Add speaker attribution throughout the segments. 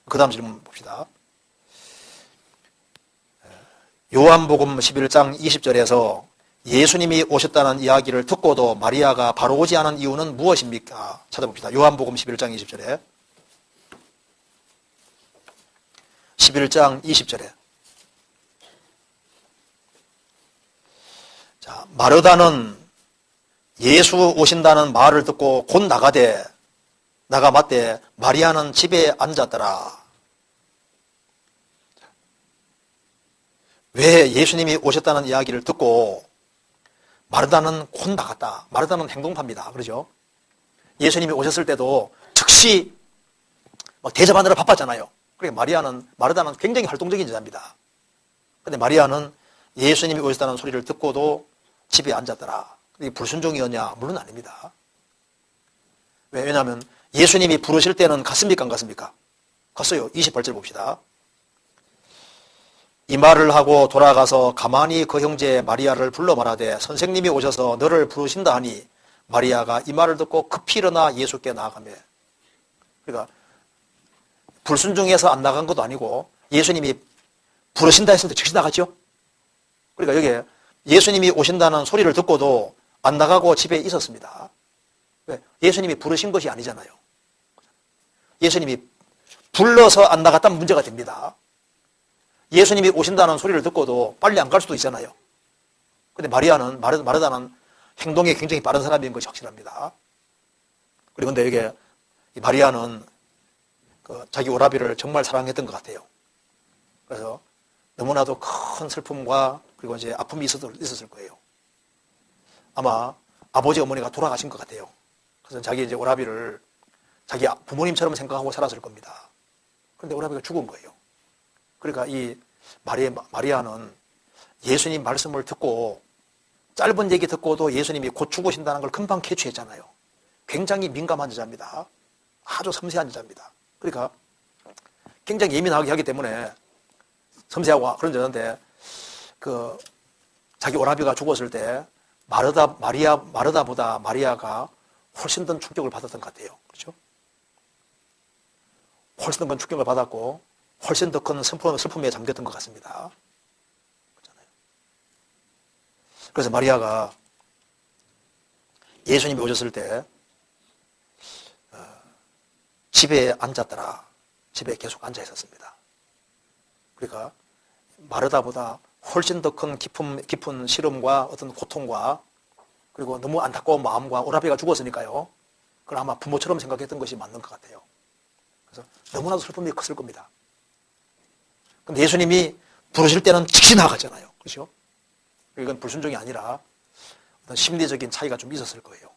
Speaker 1: 그 다음 질문 봅시다. 요한복음 11장 20절에서 예수님이 오셨다는 이야기를 듣고도 마리아가 바로 오지 않은 이유는 무엇입니까? 찾아봅시다. 요한복음 11장 20절에 11장 20절에 자, 마르다는 예수 오신다는 말을 듣고 곧 나가 맞대 마리아는 집에 앉았더라. 왜 예수님이 오셨다는 이야기를 듣고 마르다는 곧 나갔다. 마르다는 행동파입니다. 그러죠? 예수님이 오셨을 때도 즉시 대접하느라 바빴잖아요. 그러니까 마르다는 굉장히 활동적인 여자입니다. 근데 마리아는 예수님이 오셨다는 소리를 듣고도 집에 앉았더라. 이게 불순종이었냐? 물론 아닙니다. 왜냐하면 예수님이 부르실 때는 갔습니까? 안 갔습니까? 갔어요. 28절 봅시다. 이 말을 하고 돌아가서 가만히 그 형제 마리아를 불러 말하되 선생님이 오셔서 너를 부르신다 하니 마리아가 이 말을 듣고 급히 일어나 예수께 나아가며, 그러니까 불순종해서 안 나간 것도 아니고 예수님이 부르신다 했을 때 즉시 나갔죠. 그러니까 여기에 예수님이 오신다는 소리를 듣고도 안 나가고 집에 있었습니다. 왜? 예수님이 부르신 것이 아니잖아요. 예수님이 불러서 안 나갔다면 문제가 됩니다. 예수님이 오신다는 소리를 듣고도 빨리 안 갈 수도 있잖아요. 근데 마르다는 행동이 굉장히 빠른 사람인 것이 확실합니다. 그리고 근데 여기 마리아는 자기 오라비를 정말 사랑했던 것 같아요. 그래서 너무나도 큰 슬픔과 그리고 이제 아픔이 있었을 거예요. 아마 아버지 어머니가 돌아가신 것 같아요. 그래서 자기 이제 오라비를 자기 부모님처럼 생각하고 살았을 겁니다. 그런데 오라비가 죽은 거예요. 그러니까 이 마리아는 예수님 말씀을 듣고 짧은 얘기 듣고도 예수님이 곧 죽으신다는 걸 금방 캐치했잖아요. 굉장히 민감한 여자입니다. 아주 섬세한 여자입니다. 그러니까 굉장히 예민하게 하기 때문에 섬세하고 그런 여자인데 자기 오라비가 죽었을 때 마르다보다 마리아가 훨씬 더 충격을 받았던 것 같아요. 그렇죠? 훨씬 더 큰 충격을 받았고 훨씬 더 큰 슬픔에 잠겼던 것 같습니다. 그렇잖아요. 그래서 마리아가 예수님이 오셨을 때 집에 앉았더라. 집에 계속 앉아 있었습니다. 그러니까 마르다보다 훨씬 더 큰 깊은 시름과 어떤 고통과 그리고 너무 안타까운 마음과 오라비가 죽었으니까요. 그걸 아마 부모처럼 생각했던 것이 맞는 것 같아요. 그래서 너무나도 슬픔이 컸을 겁니다. 근데 예수님이 부르실 때는 즉시 나가잖아요. 그렇죠? 이건 불순종이 아니라 어떤 심리적인 차이가 좀 있었을 거예요.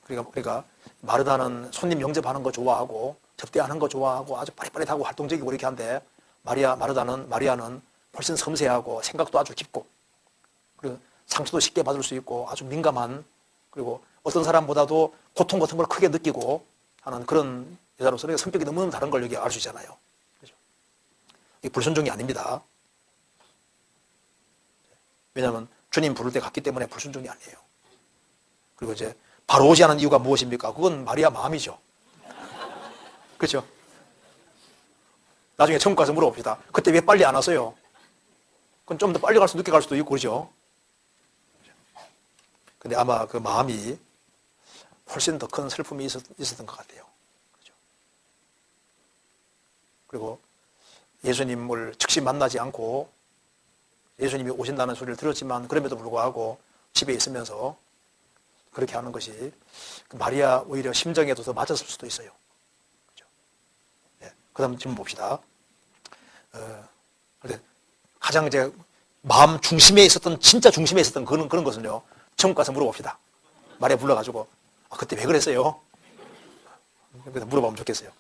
Speaker 1: 그러니까 마르다는 손님 영접하는 거 좋아하고 접대하는 거 좋아하고 아주 빠릿빠릿하고 활동적이고 이렇게 한데 마리아는 훨씬 섬세하고 생각도 아주 깊고 그리고 상처도 쉽게 받을 수 있고 아주 민감한 그리고 어떤 사람보다도 고통 같은 걸 크게 느끼고 하는 그런 여자로서 성격이 너무너무 다른 걸 여기 알 수 있잖아요. 그렇죠? 이게 불순종이 아닙니다. 왜냐하면 주님 부를 때 갔기 때문에 불순종이 아니에요. 그리고 이제 바로 오지 않은 이유가 무엇입니까? 그건 마리아 마음이죠. 그렇죠? 나중에 천국 가서 물어봅시다. 그때 왜 빨리 안 왔어요? 그건 좀 더 빨리 갈 수도 늦게 갈 수도 있고 그러죠. 근데 아마 그 마음이 훨씬 더 큰 슬픔이 있었던 것 같아요. 그렇죠? 그리고 예수님을 즉시 만나지 않고 예수님이 오신다는 소리를 들었지만 그럼에도 불구하고 집에 있으면서 그렇게 하는 것이 마리아 오히려 심정에도 더 맞았을 수도 있어요. 그렇죠? 네. 그 다음 질문 봅시다. 가장 이제 마음 중심에 있었던, 진짜 중심에 있었던 그런 것은요, 천국 가서 물어봅시다. 마리아 불러가지고, 그때 왜 그랬어요? 물어보면 좋겠어요.